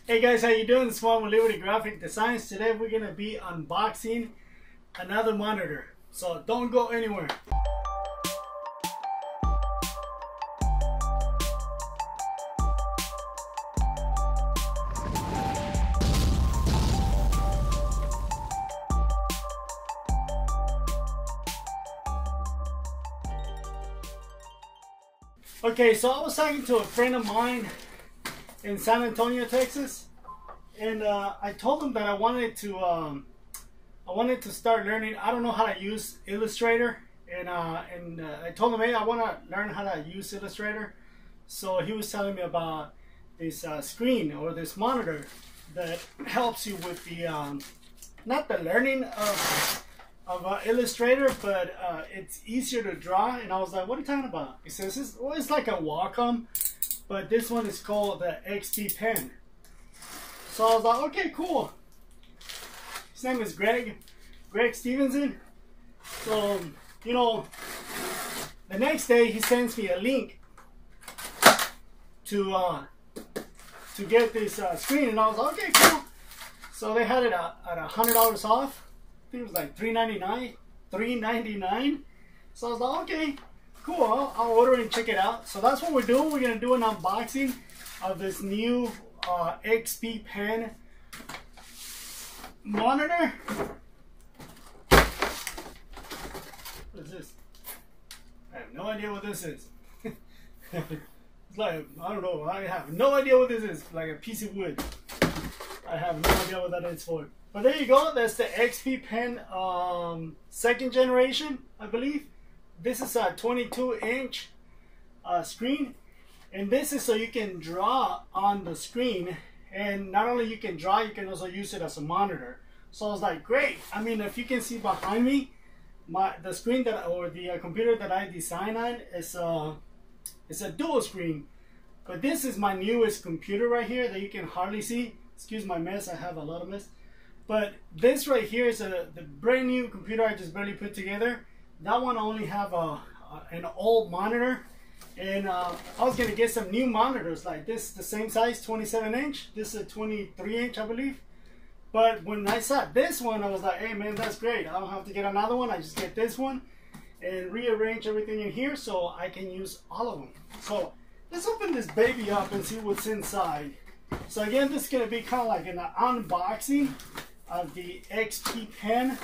Hey guys, how you doing? This is Juan with Liberty Graphic Designs. Today we're going to be unboxing another monitor. So don't go anywhere. Okay, so I was talking to a friend of mine in San Antonio, Texas, and I told him that I wanted to start learning. I don't know how to use Illustrator, and I told him, hey, I want to learn how to use Illustrator. So he was telling me about this screen or this monitor that helps you with the not the learning of Illustrator, but it's easier to draw. And I was like, what are you talking about? He says, it's like a Wacom, but this one is called the XP Pen. So I was like, okay, cool. His name is Greg Stevenson. So, you know, the next day he sends me a link to get this screen, and I was like, okay, cool. So they had it at $100 off. I think it was like $3.99. So I was like, okay, cool. I'll order it and check it out. So that's what we're doing. We're gonna do an unboxing of this new XP Pen monitor. What is this? I have no idea what this is. It's like, I don't know. I have no idea what this is. Like a piece of wood. I have no idea what that is for. But there you go. That's the XP Pen second generation, I believe. This is a 22-inch screen. And this is so you can draw on the screen. And not only you can draw, you can also use it as a monitor. So I was like, great. I mean, if you can see behind me, the screen the computer that I designed on is it's a dual screen. But this is my newest computer right here that you can hardly see. Excuse my mess, I have a lot of mess. But this right here is the brand new computer I just barely put together. That one only have an old monitor. And I was gonna get some new monitors like this, the same size, 27-inch. This is a 23-inch, I believe. But when I saw this one, I was like, hey man, that's great. I don't have to get another one. I just get this one and rearrange everything in here so I can use all of them. So let's open this baby up and see what's inside. So again, this is gonna be kind of like an unboxing of the XP Pen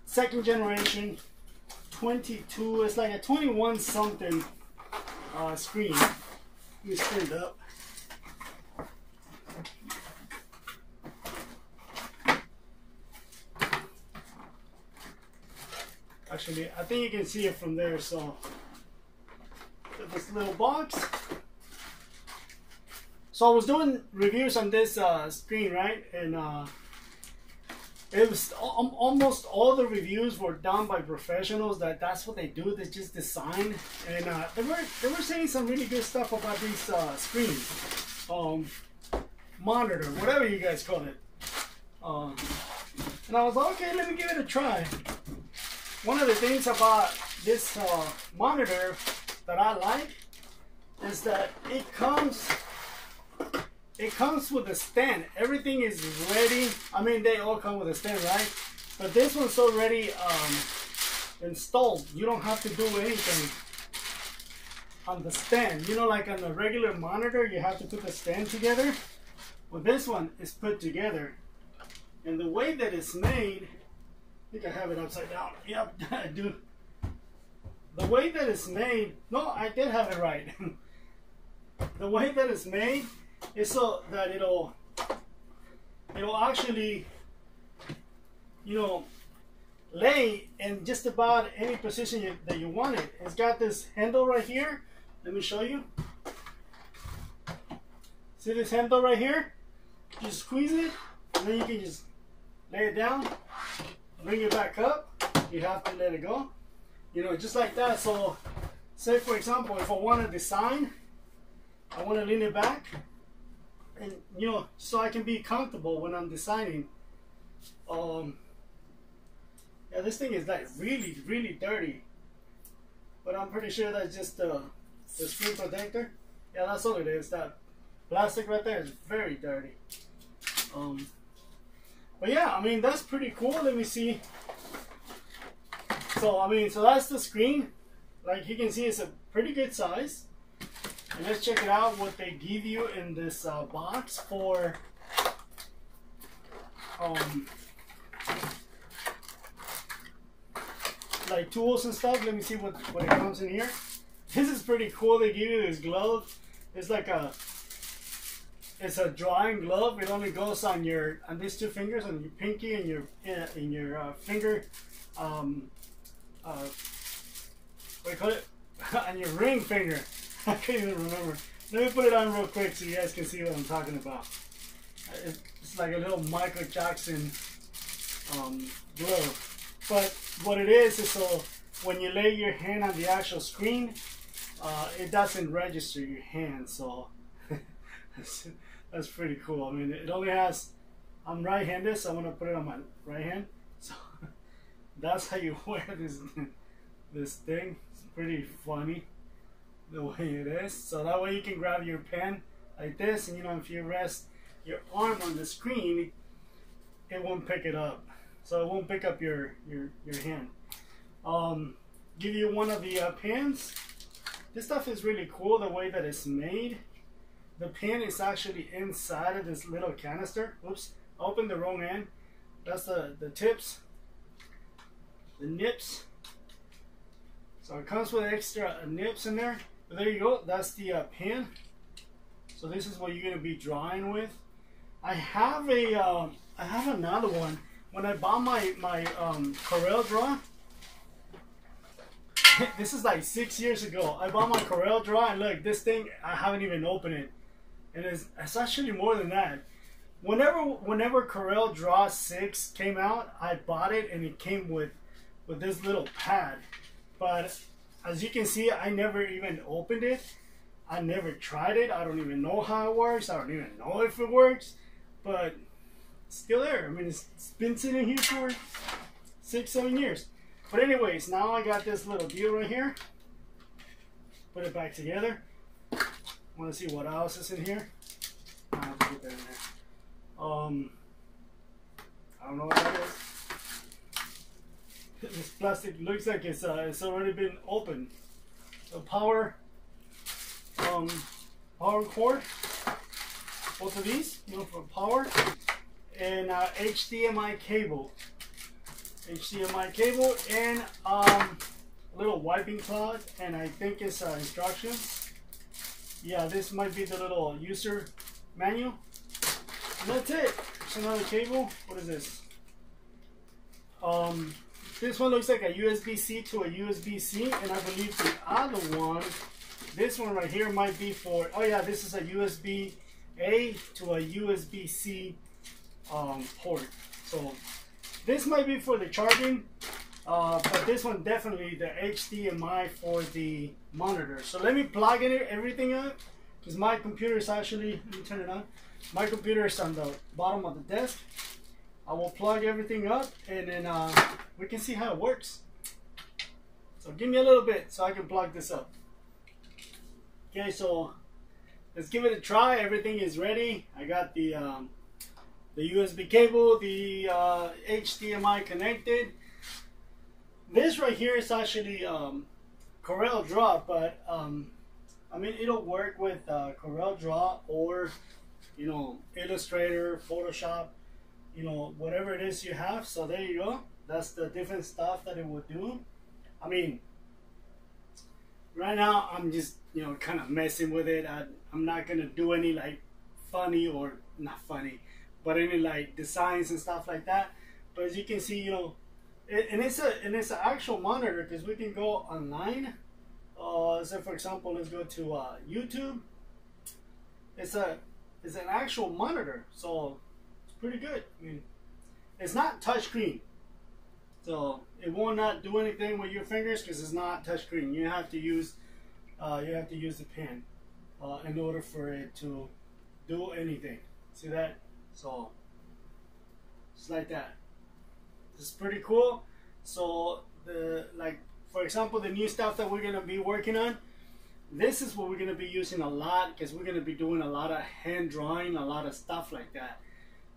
second generation 22. It's like a 21 something screen. Let me stand up. Actually, I think you can see it from there. So this little box. So I was doing reviews on this screen, right? And it was almost all the reviews were done by professionals. That's what they do. They just design, and they were saying some really good stuff about these screens, monitor, whatever you guys call it. And I was like, okay, let me give it a try. One of the things about this monitor that I like is that it comes with a stand. Everything is ready. I mean, they all come with a stand, right? But this one's already installed. You don't have to do anything on the stand. You know, like on a regular monitor, you have to put the stand together. Well, this one is put together. And the way that it's made, I think I have it upside down. Yep, I do. The way that it's made, no, I did have it right. The way that it's made is so that it'll actually, you know, lay in just about any position that you want it. It's got this handle right here. Let me show you. See this handle right here? You squeeze it, and then you can just lay it down, bring it back up. You have to let it go. You know, just like that. So, say for example, if I want to design, I want to lean it back. And you know, so I can be comfortable when I'm designing. Yeah, this thing is like really dirty, but I'm pretty sure that's just the screen protector. Yeah, that's all it is. That plastic right there is very dirty. But yeah, I mean, that's pretty cool. Let me see. So I mean, so that's the screen. Like you can see, it's a pretty good size. And let's check it out, what they give you in this box for like tools and stuff. Let me see what it comes in here. This is pretty cool. They give you this glove. It's like it's a drawing glove. It only goes on these two fingers, on your pinky and your finger. What do you call it? On your ring finger. I can't even remember. Let me put it on real quick so you guys can see what I'm talking about. It's like a little Michael Jackson glove. But what it is so when you lay your hand on the actual screen, it doesn't register your hand. So that's pretty cool. I mean, it only has, I'm right-handed, so I'm going to put it on my right hand. So that's how you wear this thing. It's pretty funny the way it is. So that way you can grab your pen like this, and you know, if you rest your arm on the screen, it won't pick it up. So it won't pick up your hand. Give you one of the pens. This stuff is really cool the way that it's made. The pen is actually inside of this little canister. Oops, I opened the wrong end. That's the tips, the nips. So it comes with extra nips in there. But there you go. That's the pen. So this is what you're gonna be drawing with. I have another one. When I bought my Corel Draw, this is like 6 years ago. I bought my Corel Draw, and look, this thing, I haven't even opened it. And it's actually more than that. Whenever Corel Draw 6 came out, I bought it, and it came with this little pad. But as you can see, I never even opened it. I never tried it. I don't even know how it works. I don't even know if it works. But it's still there. I mean, it's been sitting here for 6-7 years. But anyways, now I got this little deal right here. Put it back together. Want to see what else is in here? I have to put that in there. I don't know what that is. This plastic looks like it's already been opened. So power cord, both of these, you know, for power, and HDMI cable. HDMI cable, and a little wiping cloth, and I think it's instructions. Yeah, this might be the little user manual. And that's it. There's another cable. What is this? This one looks like a USB-C to a USB-C, and I believe the other one, this one right here, might be for, oh yeah, this is a USB-A to a USB-C port. So this might be for the charging, but this one definitely the HDMI for the monitor. So let me plug in everything up, because my computer is actually, let me turn it on. My computer is on the bottom of the desk. I will plug everything up, and then we can see how it works. So give me a little bit so I can plug this up. Okay, so let's give it a try. Everything is ready. I got the USB cable, the HDMI connected. This right here is actually Corel Draw, but I mean, it'll work with Corel Draw or, you know, Illustrator, Photoshop, you know, whatever it is you have. So there you go. That's the different stuff that it will do. I mean, right now I'm just, you know, kind of messing with it. I'm not gonna do any like funny, or not funny, but any like designs and stuff like that. But as you can see, you know, and it's an actual monitor, because we can go online. So for example, let's go to YouTube. It's an actual monitor, so it's pretty good. I mean, it's not touchscreen, so it will not do anything with your fingers because it's not touchscreen. You have to use the pen in order for it to do anything. See that? So just like that. It's pretty cool. So the, like, for example, the new stuff that we're gonna be working on, this is what we're going to be using a lot, because we're going to be doing a lot of hand drawing, a lot of stuff like that.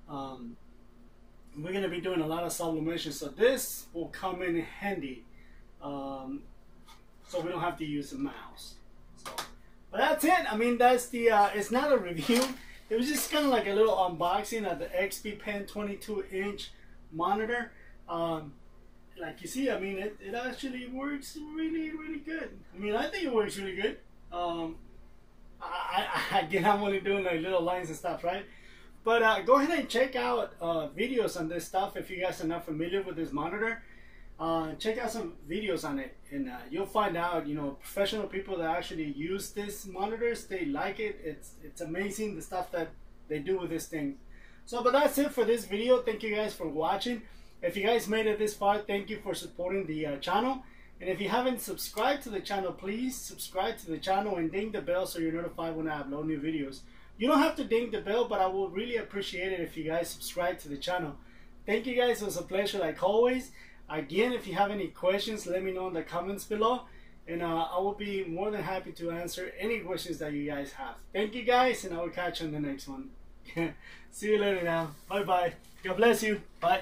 We're going to be doing a lot of sublimation, so this will come in handy, so we don't have to use a mouse. So, but that's it. I mean, that's the it's not a review. It was just kind of like a little unboxing of the XP Pen 22-inch monitor. Like you see, I mean, it actually works really, really good. I mean, I think it works really good. Again, I'm only doing like little lines and stuff, right? But go ahead and check out videos on this stuff if you guys are not familiar with this monitor. Check out some videos on it, and you'll find out, you know, professional people that actually use this monitors, they like it. It's amazing the stuff that they do with this thing. So, but that's it for this video. Thank you guys for watching. If you guys made it this far, thank you for supporting the channel. And if you haven't subscribed to the channel, please subscribe to the channel and ding the bell so you're notified when I upload new videos. You don't have to ding the bell, but I will really appreciate it if you guys subscribe to the channel. Thank you guys. It was a pleasure like always. Again, if you have any questions, let me know in the comments below, and I will be more than happy to answer any questions that you guys have. Thank you guys, and I will catch you on the next one. See you later now. Bye bye. God bless you. Bye.